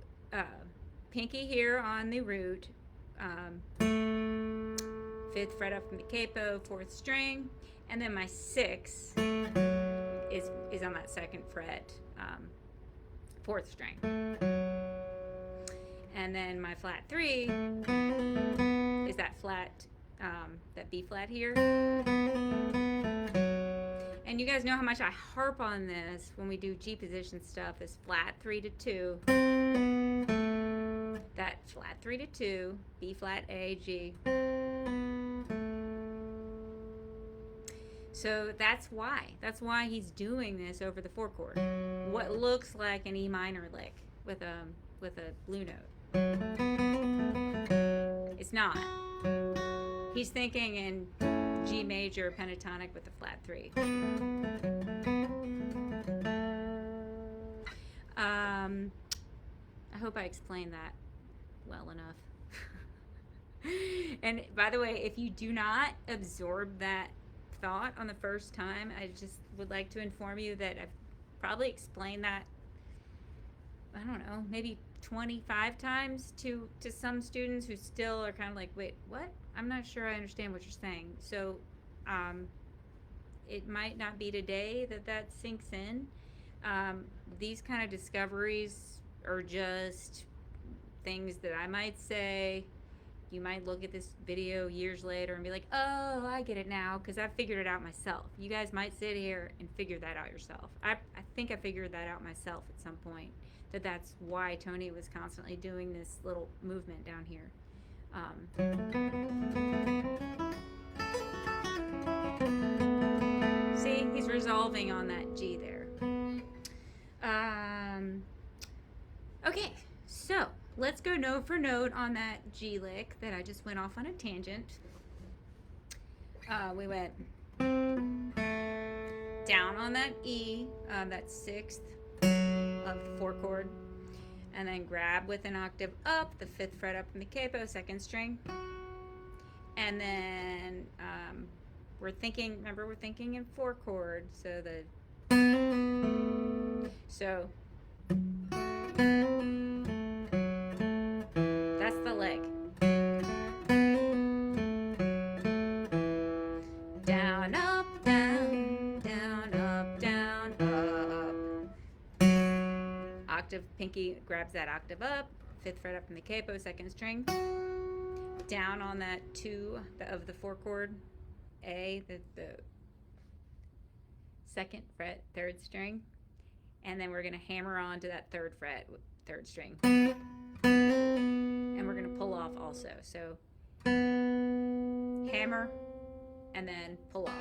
pinky here on the root, 5th fret up from the capo, 4th string, and then my 6 is on that 2nd fret, 4th string. And then my flat 3 is that flat, that B flat here. And you guys know how much I harp on this when we do G position stuff, is flat 3 to 2. That flat 3 to 2, B flat A, G. So that's why he's doing this over the 4-chord. What looks like an E minor lick with a blue note. It's not. He's thinking in G major pentatonic with the flat 3. I hope I explained that well enough. And by the way, if you do not absorb that thought on the first time, I just would like to inform you that I've probably explained that, I don't know, maybe 25 times to some students who still are kind of like, wait, what? I'm not sure I understand what you're saying. So it might not be today that sinks in. These kind of discoveries are just things that I might say. You might look at this video years later and be like, oh, I get it now, because I figured it out myself. You guys might sit here and figure that out yourself. I think I figured that out myself at some point, that's why Tony was constantly doing this little movement down here. See, he's resolving on that G there. Okay, so let's go note for note on that G lick that I just went off on a tangent. We went down on that E, that sixth of the 4 chord, and then grab with an octave up, the 5th fret up in the capo, 2nd string, and then we're thinking in 4 chord, so that's the lick. Down, up, down, down, up, down, up. Octave, pinky grabs that octave up, 5th fret up in the capo, 2nd string. Down on that 2 of the 4 chord, A, the 2nd fret, 3rd string. And then we're going to hammer on to that 3rd fret, 3rd string. And we're going to pull off also. So hammer and then pull off.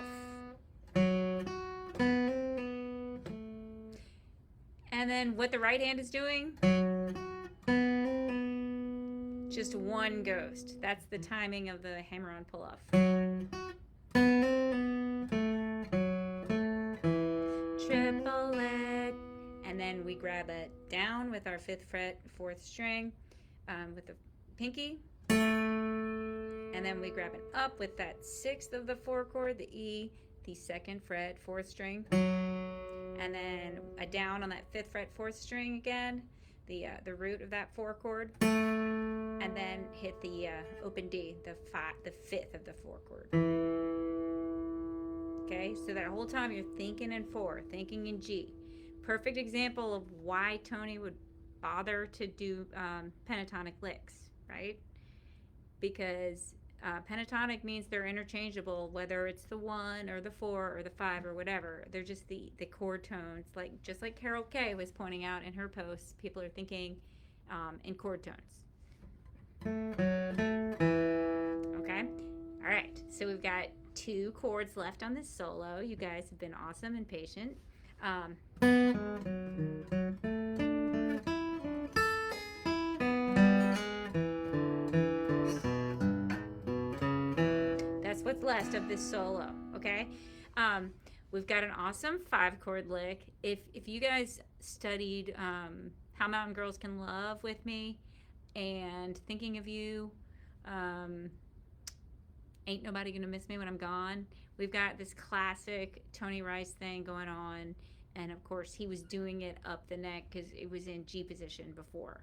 And then what the right hand is doing, just 1 ghost. That's the timing of the hammer on pull off. Triplet. And then we grab it down with our 5th fret, 4th string, with the pinky. And then we grab it up with that 6th of the 4 chord, the E, the 2nd fret, 4th string. And then a down on that 5th fret, 4th string again, the root of that 4 chord. And then hit the open D, the 5th of the 4 chord. Okay, so that whole time you're thinking in 4, thinking in G. Perfect example of why Tony would bother to do pentatonic licks, right? Because pentatonic means they're interchangeable, whether it's the 1 or the 4 or the 5 or whatever. They're just the chord tones, just like Carol Kay was pointing out in her posts. People are thinking in chord tones. Okay, all right. So we've got 2 chords left on this solo. You guys have been awesome and patient. That's what's left of this solo, okay? We've got an awesome 5 chord lick. If you guys studied How Mountain Girls Can Love with me and Thinking of You, Ain't Nobody Gonna Miss Me When I'm Gone, we've got this classic Tony Rice thing going on. And of course, he was doing it up the neck because it was in G position before.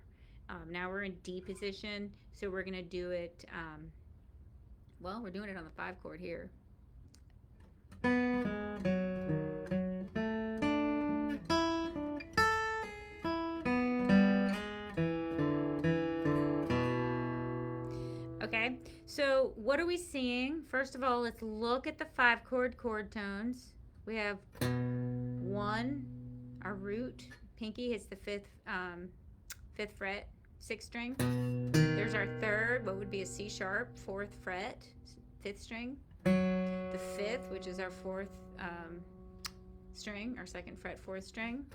Now we're in D position, so we're going to do it, well, we're doing it on the 5 chord here. Okay, so what are we seeing? First of all, let's look at the 5 chord tones. We have 1, our root, pinky hits the 5th fret, 6th string. There's our 3rd, what would be a C sharp, 4th fret, 5th string. The 5th, which is our 4th string, our 2nd fret, 4th string.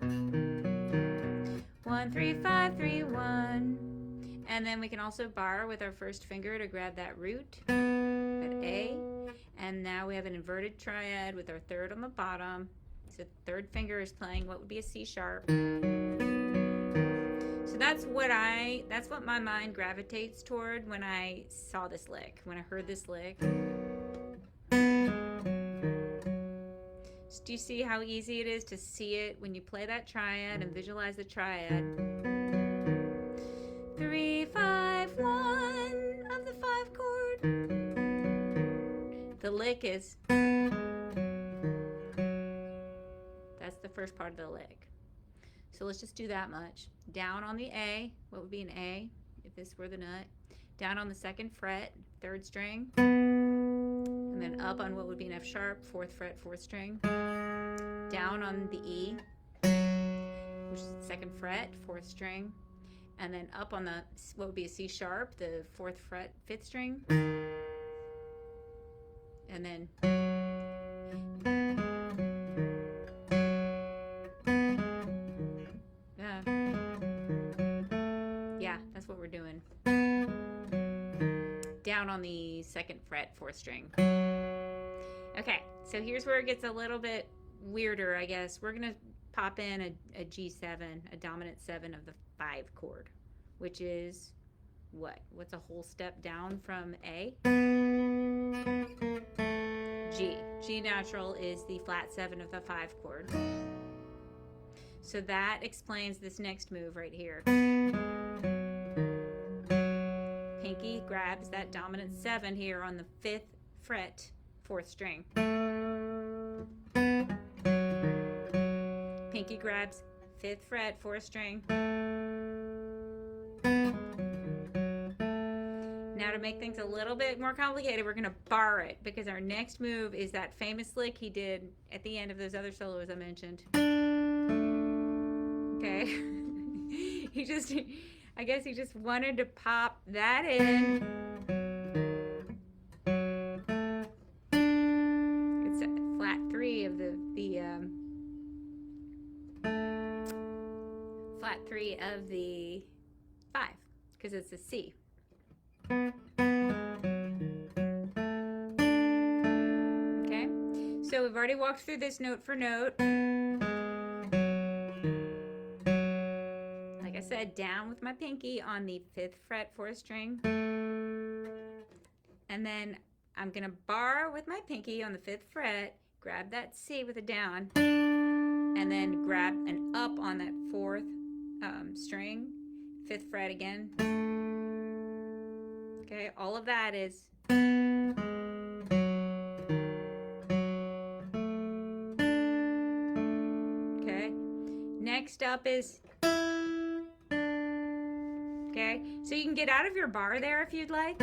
1, 3, 5, 3, 1. And then we can also bar with our first finger to grab that root, that A. And now we have an inverted triad with our 3rd on the bottom. So 3rd finger is playing what would be a C sharp. So that's what my mind gravitates toward when I saw this lick, when I heard this lick. So do you see how easy it is to see it when you play that triad and visualize the triad? 3, 5, 1 of the 5 chord. The lick is, that's the first part of the lick. So let's just do that much. Down on the A, what would be an A if this were the nut? Down on the 2nd fret, 3rd string. And then up on what would be an F sharp, 4th fret, 4th string. Down on the E, which is the 2nd fret, 4th string. And then up on the, what would be a C sharp, the 4th fret, 5th string. And then yeah, that's what we're doing. Down on the 2nd fret, 4th string. Okay, so here's where it gets a little bit weirder, I guess, we're going to pop in a G7, a dominant 7 of the 5 chord, which is what? What's a whole step down from A? G. G natural is the flat 7 of the 5 chord. So that explains this next move right here. Pinky grabs that dominant 7 here on the 5th fret, 4th string. Pinky grabs 5th fret, 4th string. Now to make things a little bit more complicated, we're going to bar it, because our next move is that famous lick he did at the end of those other solos I mentioned. Okay. I guess he just wanted to pop that in. It's a flat 3 of the flat 3 of the 5, because it's a C. Okay, so we've already walked through this note for note. Like I said, down with my pinky on the 5th fret, 4th string. And then I'm going to bar with my pinky on the 5th fret, grab that C with a down, and then grab an up on that 4th string, 5th fret again. Okay, all of that is okay. Next up is okay. So you can get out of your bar there if you'd like.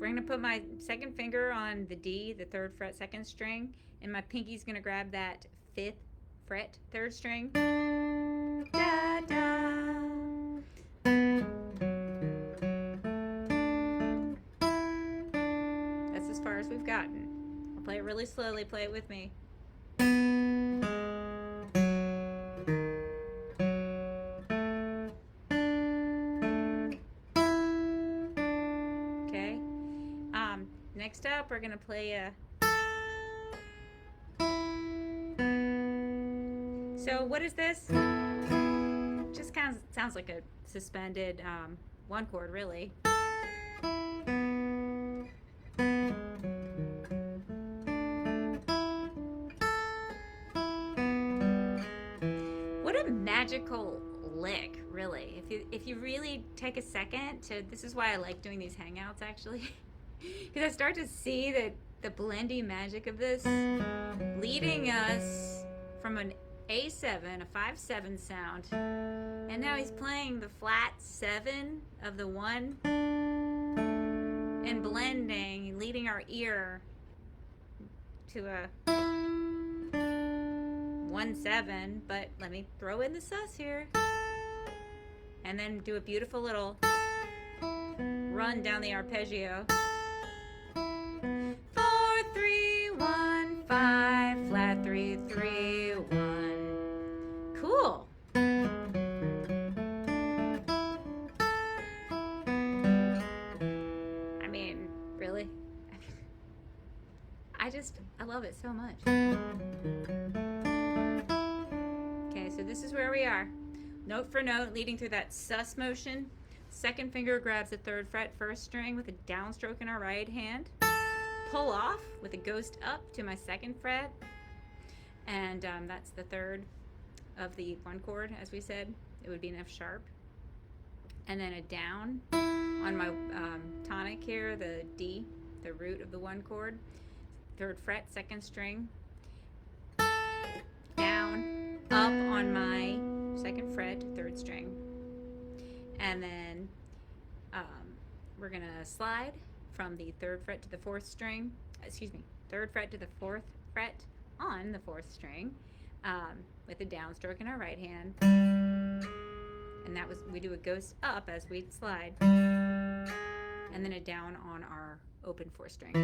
We're gonna put my second finger on the D, the 3rd fret, 2nd string, and my pinky's gonna grab that 5th fret, 3rd string. Da, da. That's as far as we've gotten. I'll play it really slowly. Play it with me. Okay. Next up, we're gonna play a. So what is this? Just kind of sounds like a suspended 1 chord, really. What a magical lick, really. If you really take a second to, this is why I like doing these hangouts actually, because I start to see that the blendy magic of this, leading us from an A7, a 5/7 sound, and now he's playing the flat 7 of the 1 and blending, leading our ear to a 1/7, but let me throw in the sus here, and then do a beautiful little run down the arpeggio. 4 3 1 5 flat 3 3 1. Cool. I mean, really? I love it so much. Okay, so this is where we are. Note for note, leading through that sus motion. Second finger grabs the 3rd fret, 1st string with a downstroke in our right hand. Pull off with a ghost up to my 2nd fret. And that's the 3rd of the 1 chord, as we said. It would be an F sharp. And then a down on my tonic here, the D, the root of the 1 chord. 3rd fret, 2nd string. Down, up on my 2nd fret, 3rd string. And then we're going to slide from the 3rd fret to the 4th string. 3rd fret to the 4th fret on the 4th string with a downstroke in our right hand. And that was, we do a ghost up as we slide. And then a down on our open 4th string.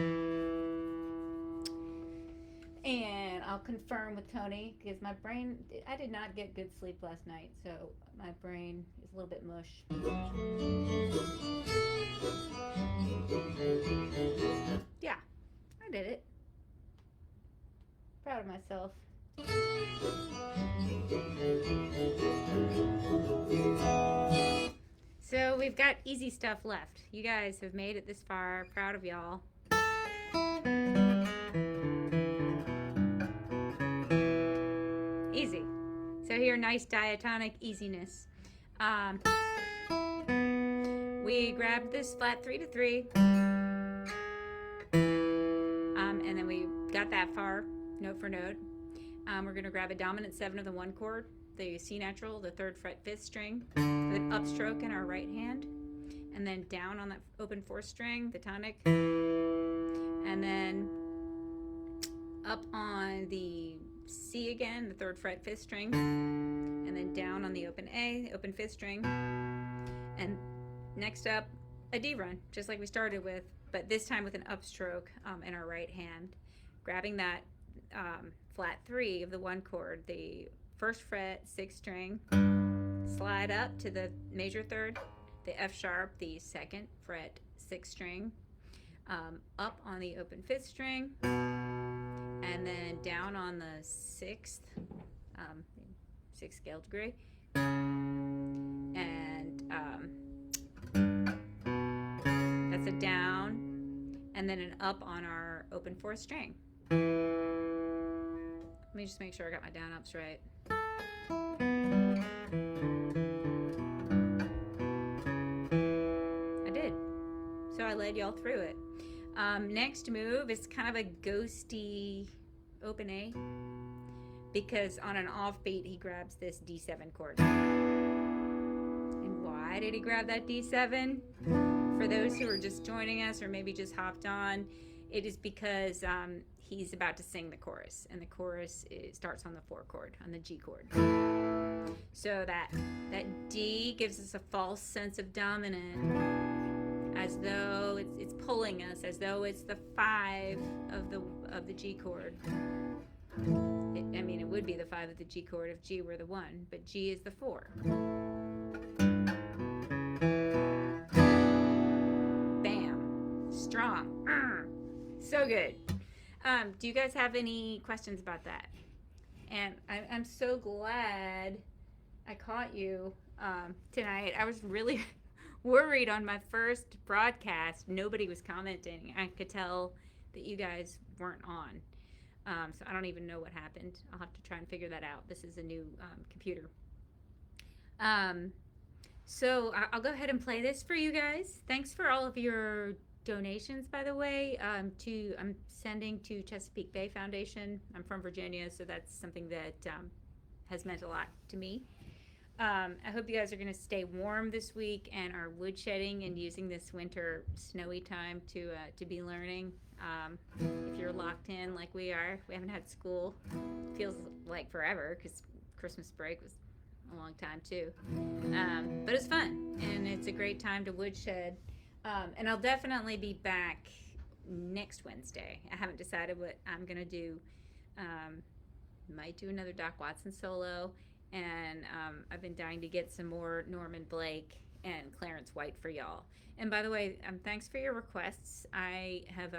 And I'll confirm with Tony, because my brain, I did not get good sleep last night, so my brain is a little bit mush. Yeah, proud of myself. So we've got easy stuff left. You guys have made it this far. Proud of y'all. Easy. So here, nice diatonic easiness. We grabbed this flat 3 to 3. And then we got that far, note for note. We're going to grab a dominant 7 of the 1 chord, the C natural, the 3rd fret 5th string, with an upstroke in our right hand, and then down on that open 4th string, the tonic, and then up on the C again, the 3rd fret 5th string, and then down on the open A, the open 5th string, and next up a D run, just like we started with, but this time with an upstroke in our right hand, grabbing that flat 3 of the 1 chord, the 1st fret 6th string, slide up to the major 3rd, the F sharp, the 2nd fret 6th string, up on the open 5th string, and then down on the 6th, 6th scale degree, and that's a down, and then an up on our open 4th string. Let me just make sure I got my down ups right. I did. So I led y'all through it. Next move is kind of a ghosty open A, because on an offbeat he grabs this D7 chord. And why did he grab that D7? For those who are just joining us or maybe just hopped on, it is because he's about to sing the chorus, and the chorus starts on the 4 chord, on the G chord. So that D gives us a false sense of dominant, as though it's pulling us, as though it's the 5 of the G chord. I mean, it would be the 5 of the G chord if G were the 1, but G is the 4. Bam. Strong. So good. Do you guys have any questions about that? And I'm so glad I caught you tonight. I was really worried on my first broadcast. Nobody was commenting. I could tell that you guys weren't on. So I don't even know what happened. I'll have to try and figure that out. This is a new computer. So I'll go ahead and play this for you guys. Thanks for all of your donations, by the way. I'm sending to Chesapeake Bay Foundation. I'm from Virginia, so that's something that has meant a lot to me. I hope you guys are going to stay warm this week and are woodshedding and using this winter snowy time to be learning. If you're locked in like we are, we haven't had school. It feels like forever because Christmas break was a long time too. But it's fun, and it's a great time to woodshed. And I'll definitely be back next Wednesday. I haven't decided what I'm going to do. Might do another Doc Watson solo. And I've been dying to get some more Norman Blake and Clarence White for y'all. And by the way, thanks for your requests. I have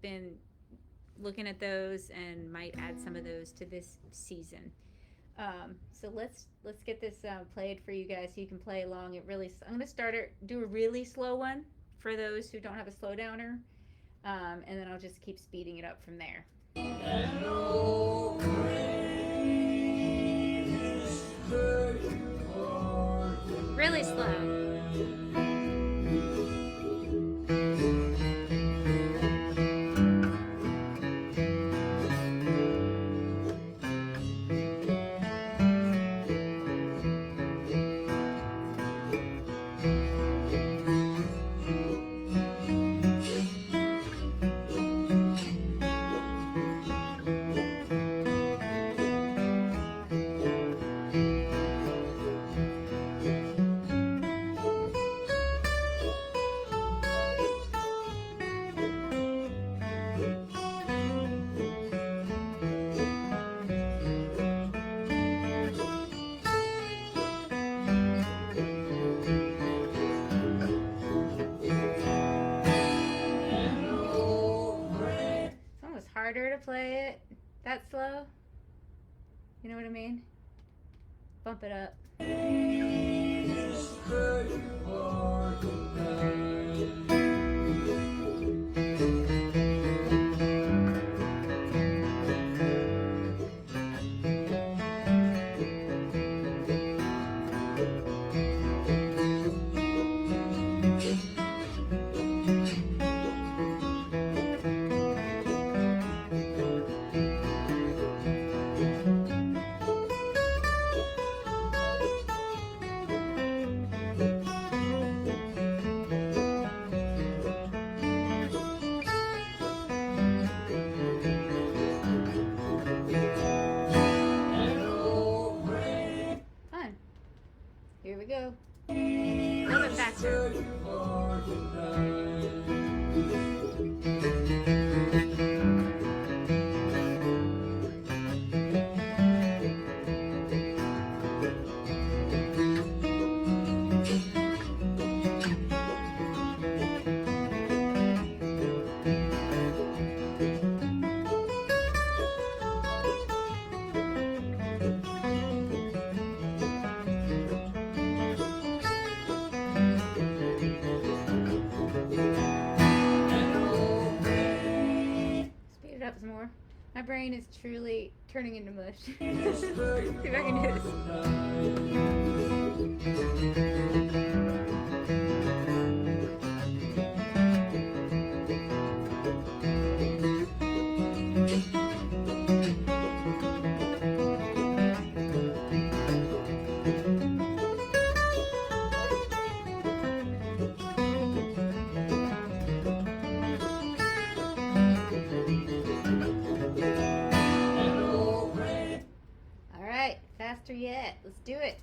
been looking at those and might add some of those to this season. So let's get this played for you guys so you can play along. I'm going to do a really slow one for those who don't have a slowdowner, and then I'll just keep speeding it up from there. Really slow. Harder to play it That slow? You know what I mean? Bump it up. Fun. Here we go. A little bit faster. Speed it up some more. My brain is truly turning into mush. See if I can do All right, faster yet. Let's do it.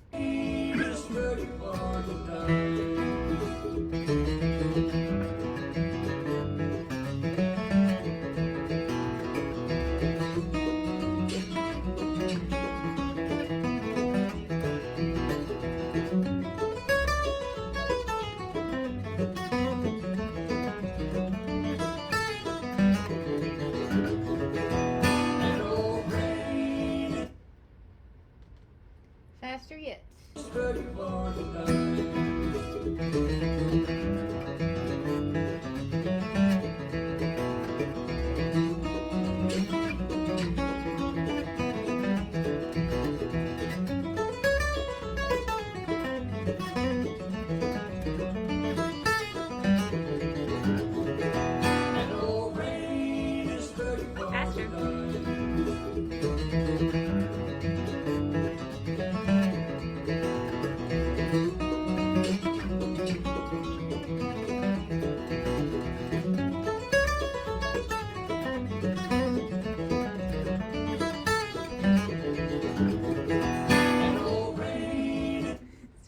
Faster yet.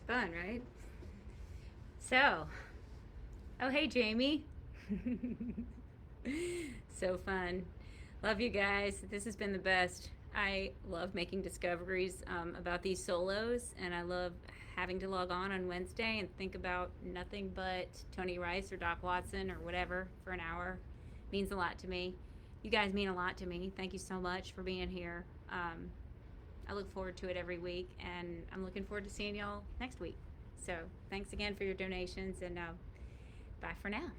Right? So, oh hey Jamie. So fun. Love you guys. This has been the best. I love making discoveries about these solos, and I love having to log on Wednesday and think about nothing but Tony Rice or Doc Watson or whatever for an hour. Means a lot to me. You guys mean a lot to me. Thank you so much for being here. I look forward to it every week, and I'm looking forward to seeing y'all next week. So thanks again for your donations, and bye for now.